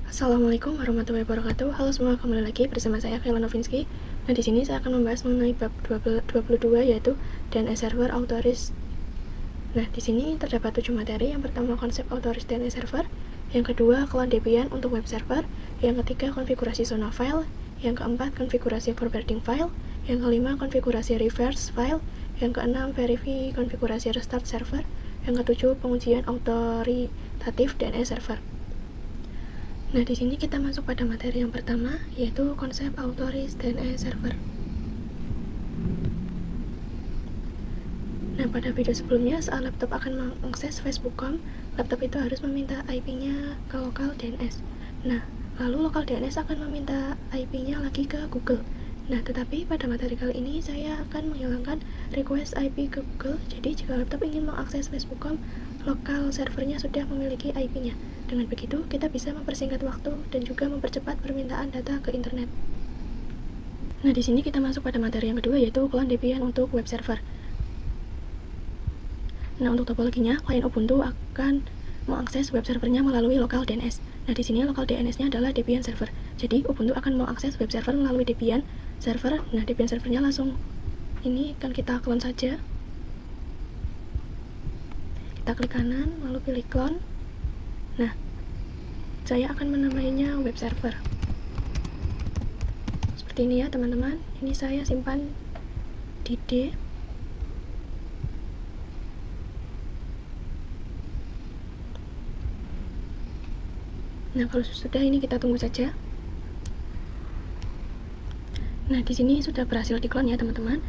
Assalamualaikum warahmatullahi wabarakatuh. Halo semua, kembali lagi bersama saya Kayla Novinsky. Nah, di sini saya akan membahas mengenai bab 22 yaitu DNS server Autoris. Nah, di sini terdapat 7 materi. Yang pertama konsep Autoris DNS server, yang kedua clone Debian untuk web server, yang ketiga konfigurasi zona file, yang keempat konfigurasi forwarding file, yang kelima konfigurasi reverse file, yang keenam verify konfigurasi restart server, yang ketujuh pengujian autoritatif DNS server. Nah, di sini kita masuk pada materi yang pertama, yaitu konsep Autoris DNS server. Nah, pada video sebelumnya, saat laptop akan mengakses Facebook.com, laptop itu harus meminta IP-nya ke lokal DNS. Nah, lalu lokal DNS akan meminta IP-nya lagi ke Google. Nah, tetapi pada materi kali ini saya akan menghilangkan request IP ke Google. Jadi, jika laptop ingin mengakses Facebook.com, lokal servernya sudah memiliki IP-nya. Dengan begitu, kita bisa mempersingkat waktu dan juga mempercepat permintaan data ke internet. Nah, di sini kita masuk pada materi yang kedua, yaitu clone Debian untuk web server. Nah, untuk topologinya, klien Ubuntu akan mengakses web servernya melalui lokal DNS. Nah, di sini lokal DNS-nya adalah Debian server. Jadi, Ubuntu akan mengakses web server melalui Debian server. Nah, Debian servernya langsung ini akan kita clone saja. Kita klik kanan, lalu pilih clone. Nah, saya akan menamainya web server. Seperti ini ya, teman-teman. Ini saya simpan di D. Nah, kalau sudah ini kita tunggu saja. Nah, di sini sudah berhasil di-clone ya, teman-teman.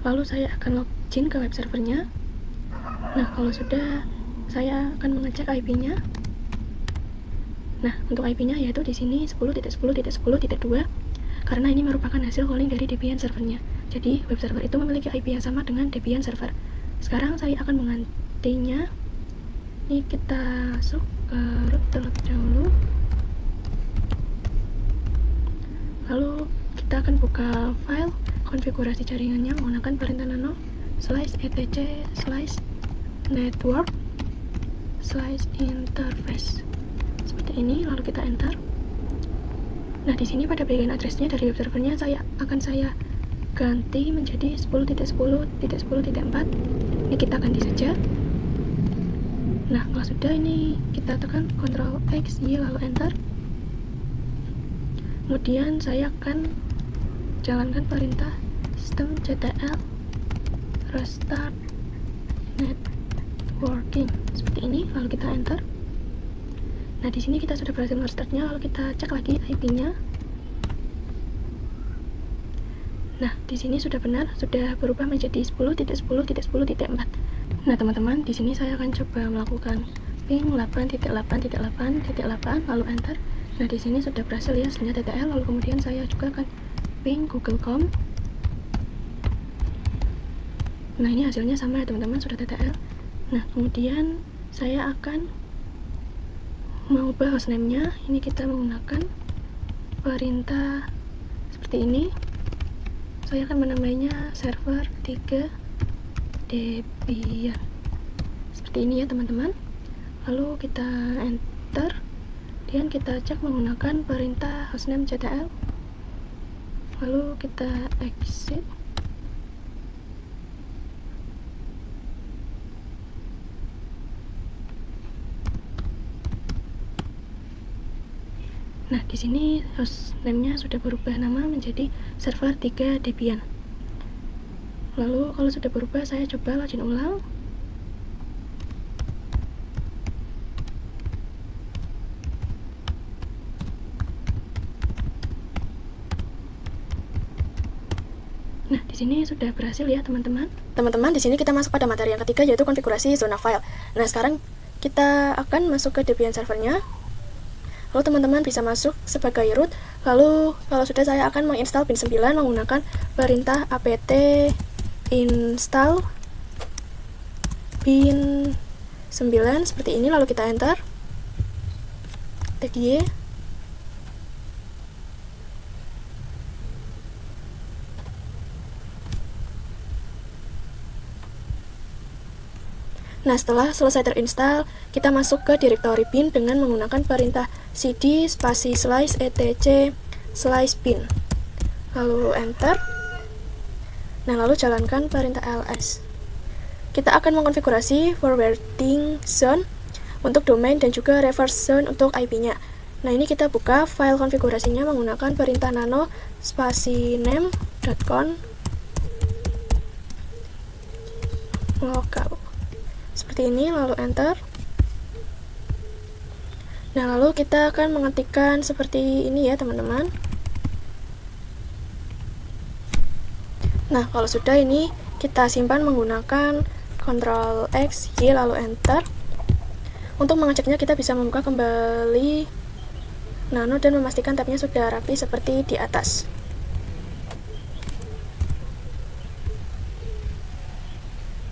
Lalu saya akan login ke web servernya. Nah, kalau sudah, saya akan mengecek IP-nya. Nah, untuk IP-nya yaitu di sini 10.10.10.2 karena ini merupakan hasil calling dari Debian servernya. Jadi, web server itu memiliki IP yang sama dengan Debian server. Sekarang saya akan menggantinya. Ini kita masuk ke root terlebih dahulu. Lalu kita akan buka file konfigurasi jaringannya menggunakan perintah nano /etc/network/interface. Seperti ini, lalu kita enter. Nah, di sini pada bagian addressnya dari web servernya saya ganti menjadi 10.10.10.4. Ini kita ganti saja. Nah, kalau sudah ini kita tekan Ctrl X, Y, lalu enter. Kemudian saya akan jalankan perintah systemctl restart networking seperti ini, lalu kita enter. Nah, di sini kita sudah berhasil merestartnya, lalu kita cek lagi IP-nya. Nah, di sini sudah benar, sudah berubah menjadi 10.10.10.4. Nah, teman-teman, di sini saya akan coba melakukan ping 8.8.8.8 lalu enter. Nah, di sini sudah berhasil ya hasilnya TTL, lalu kemudian saya juga akan ping google.com. Nah, ini hasilnya sama ya, teman-teman, sudah TTL. Nah, kemudian saya akan mengubah hostname-nya. Ini kita menggunakan perintah seperti ini. Saya akan menamainya server 3 Debian. Seperti ini ya, teman-teman. Lalu kita enter. Dan kita cek menggunakan perintah hostname ctl. Lalu kita exit. Nah, di sini hostname-nya sudah berubah nama menjadi server 3 Debian. Lalu kalau sudah berubah, saya coba login ulang. Nah, di sini sudah berhasil ya, teman-teman. Teman-teman, di sini kita masuk pada materi yang ketiga, yaitu konfigurasi zona file. Nah, sekarang kita akan masuk ke Debian servernya. Lalu teman-teman bisa masuk sebagai root. Lalu kalau sudah, saya akan menginstal bin 9 menggunakan perintah apt install bin 9 seperti ini, lalu kita enter. Tag Y. Nah, setelah selesai terinstall, kita masuk ke directory bin dengan menggunakan perintah cd spasi slice etc slice bin, lalu enter. Nah, lalu jalankan perintah ls. Kita akan mengkonfigurasi forwarding zone untuk domain dan juga reverse zone untuk IP-nya. Nah, ini kita buka file konfigurasinya menggunakan perintah nano spasi name.conf local. Seperti ini, lalu enter. Nah, lalu kita akan mengetikkan seperti ini ya, teman-teman. Nah, kalau sudah, ini kita simpan menggunakan Ctrl X, Y, lalu enter. Untuk mengeceknya, kita bisa membuka kembali nano dan memastikan tabnya sudah rapi seperti di atas.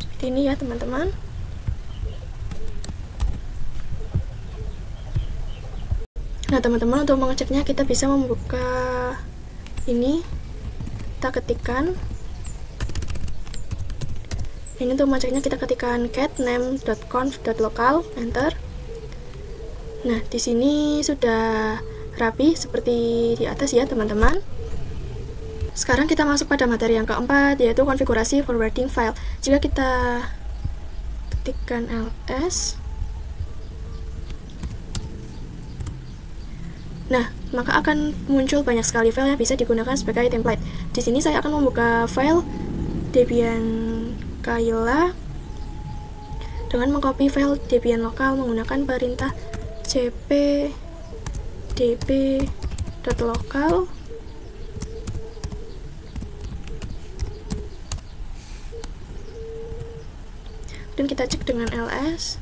Seperti ini ya, teman-teman. Nah, teman-teman, untuk mengeceknya kita bisa membuka ini. Kita ketikkan. Ini untuk mengeceknya kita ketikkan cat name.conf.local, enter. Nah, di sini sudah rapi seperti di atas ya, teman-teman. Sekarang kita masuk pada materi yang keempat, yaitu konfigurasi forwarding file. Jika kita ketikkan ls, nah, maka akan muncul banyak sekali file yang bisa digunakan sebagai template. Di sini saya akan membuka file Debian Kayla dengan mengcopy file Debian lokal menggunakan perintah cp db.local. Dan kita cek dengan ls.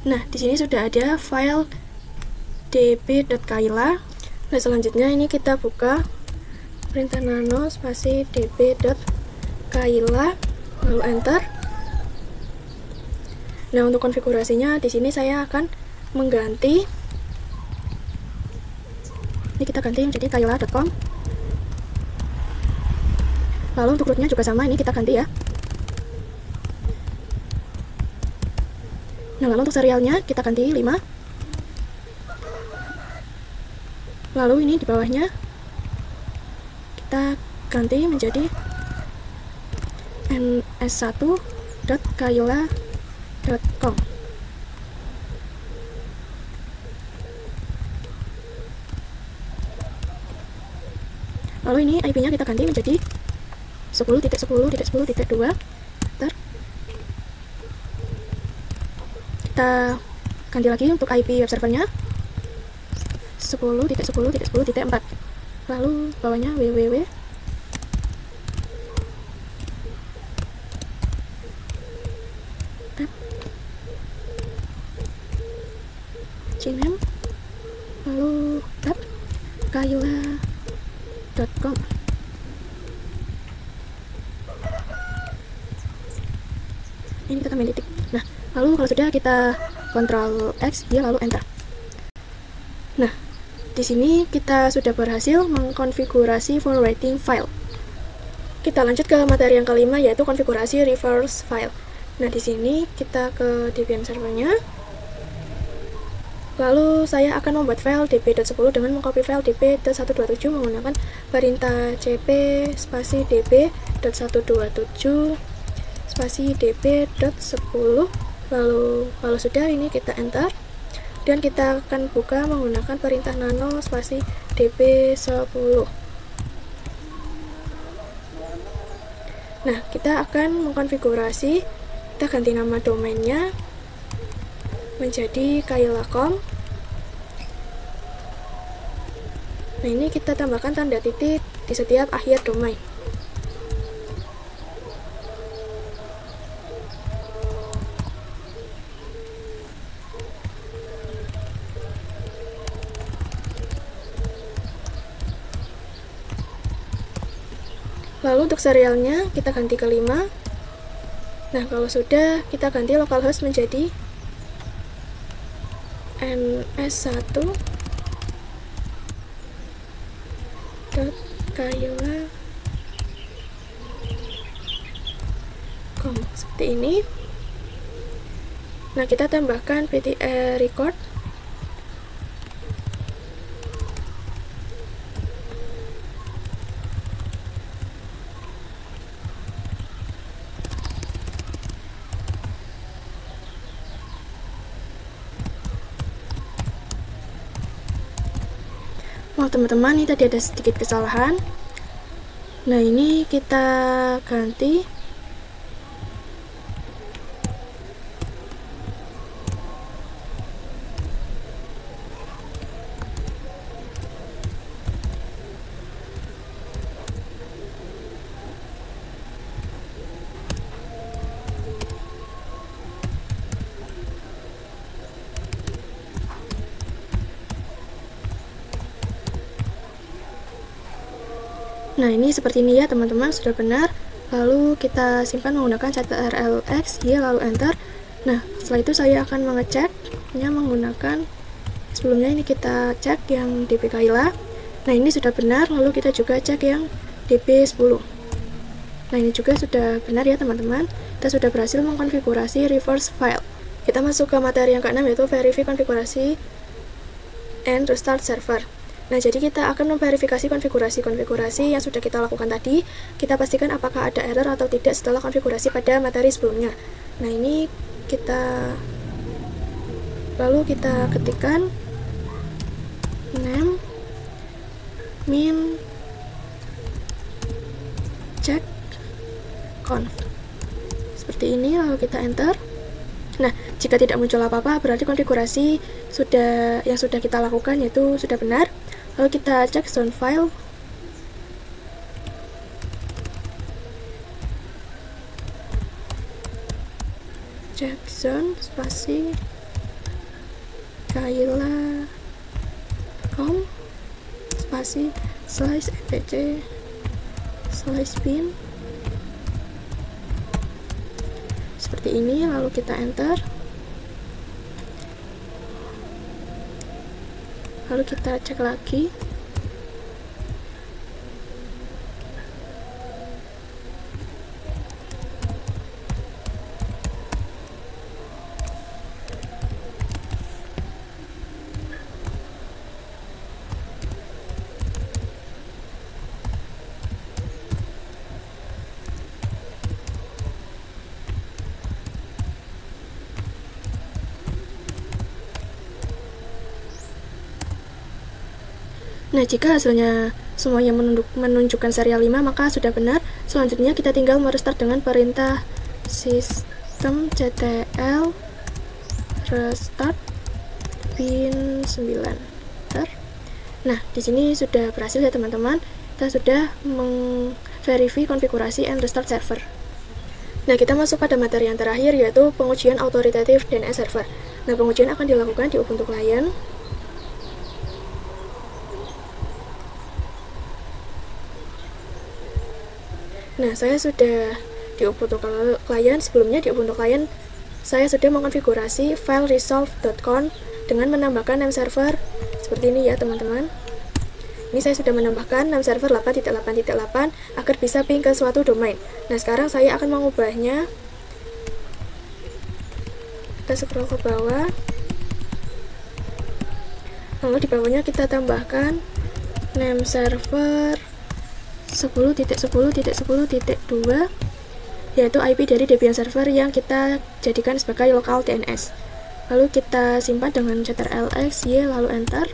Nah, di sini sudah ada file db.kayla. Nah, selanjutnya ini kita buka perintah nano spasi db.kayla, lalu enter. Nah, untuk konfigurasinya di sini saya akan mengganti. Ini kita ganti menjadi kayla.com. Lalu untuk rootnya juga sama, ini kita ganti ya. Nah, lalu untuk serialnya kita ganti 5. Lalu ini di bawahnya kita ganti menjadi ns1.kayla.com. Lalu ini IP-nya kita ganti menjadi 10.10.10.2. Kita ganti lagi untuk IP web servernya 10.10.10.4. Lalu bawahnya www. Gmail. Lalu tab kayla.com. Ini kita tambahin titik. Nah, lalu kalau sudah kita Ctrl X, ya, lalu enter. Nah, di sini kita sudah berhasil mengkonfigurasi forwarding file. Kita lanjut ke materi yang kelima, yaitu konfigurasi reverse file. Nah, di sini kita ke Debian servernya. Lalu saya akan membuat file db.10 dengan mengcopy file db.127 menggunakan perintah cp spasi db.127 spasi db.10. Lalu kalau sudah, ini kita enter. Dan kita akan buka menggunakan perintah nano spasi db10. Nah, kita akan mengkonfigurasi. Kita ganti nama domainnya menjadi kayla.com. Nah, ini kita tambahkan tanda titik di setiap akhir domain. Lalu untuk serialnya kita ganti ke 5. Nah, kalau sudah, kita ganti localhost menjadi ns1.kayla.com seperti ini. Nah, kita tambahkan PTE record. Oh, teman-teman, ini tadi ada sedikit kesalahan. Nah, ini kita ganti. Nah, ini seperti ini ya teman-teman, sudah benar. Lalu kita simpan menggunakan CTRL-X, ya, lalu enter. Nah, setelah itu saya akan mengeceknya menggunakan, sebelumnya ini kita cek yang DP Kayla. Nah, ini sudah benar, lalu kita juga cek yang DP10. Nah, ini juga sudah benar ya teman-teman. Kita sudah berhasil mengkonfigurasi reverse file. Kita masuk ke materi yang ke-6, yaitu verify konfigurasi and restart server. Nah, jadi kita akan memverifikasi konfigurasi yang sudah kita lakukan tadi. Kita pastikan apakah ada error atau tidak setelah konfigurasi pada materi sebelumnya. Nah, ini lalu kita ketikkan name min check conf. Seperti ini, lalu kita enter. Nah, jika tidak muncul apa-apa, berarti konfigurasi yang sudah kita lakukan yaitu sudah benar. Lalu kita cek zone file. Cek zone spasi Kayla.com spasi slice mpc slice bin. Seperti ini, lalu kita enter. Lalu kita cek lagi. Nah, jika hasilnya semuanya menunjukkan serial 5, maka sudah benar. Selanjutnya kita tinggal merestart dengan perintah system ctl restart bin 9. Nah, di sini sudah berhasil ya teman-teman. Kita sudah mengverify konfigurasi and restart server. Nah, kita masuk pada materi yang terakhir, yaitu pengujian autoritatif DNS server. Nah, pengujian akan dilakukan di Ubuntu Client. Nah, saya sudah di Ubuntu Client. Sebelumnya di Ubuntu Client saya sudah mengkonfigurasi file resolve.conf dengan menambahkan name server seperti ini ya teman-teman. Ini saya sudah menambahkan name server 8.8.8 agar bisa ping ke suatu domain. Nah, sekarang saya akan mengubahnya. Kita scroll ke bawah. Lalu di bawahnya kita tambahkan name server 10.10.10.2, yaitu IP dari Debian server yang kita jadikan sebagai lokal DNS. Lalu kita simpan dengan CTRL-X, Y, lalu enter.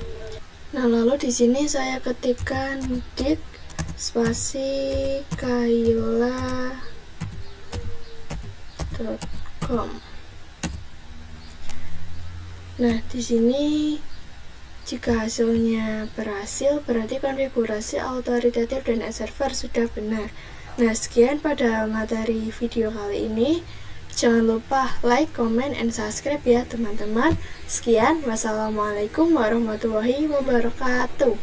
Nah, lalu di sini saya ketikkan git spasi kayla.com. Nah, di sini jika hasilnya berhasil, berarti konfigurasi autoritatif DNS server sudah benar. Nah, sekian pada materi video kali ini. Jangan lupa like, comment, and subscribe ya teman-teman. Sekian, wassalamualaikum warahmatullahi wabarakatuh.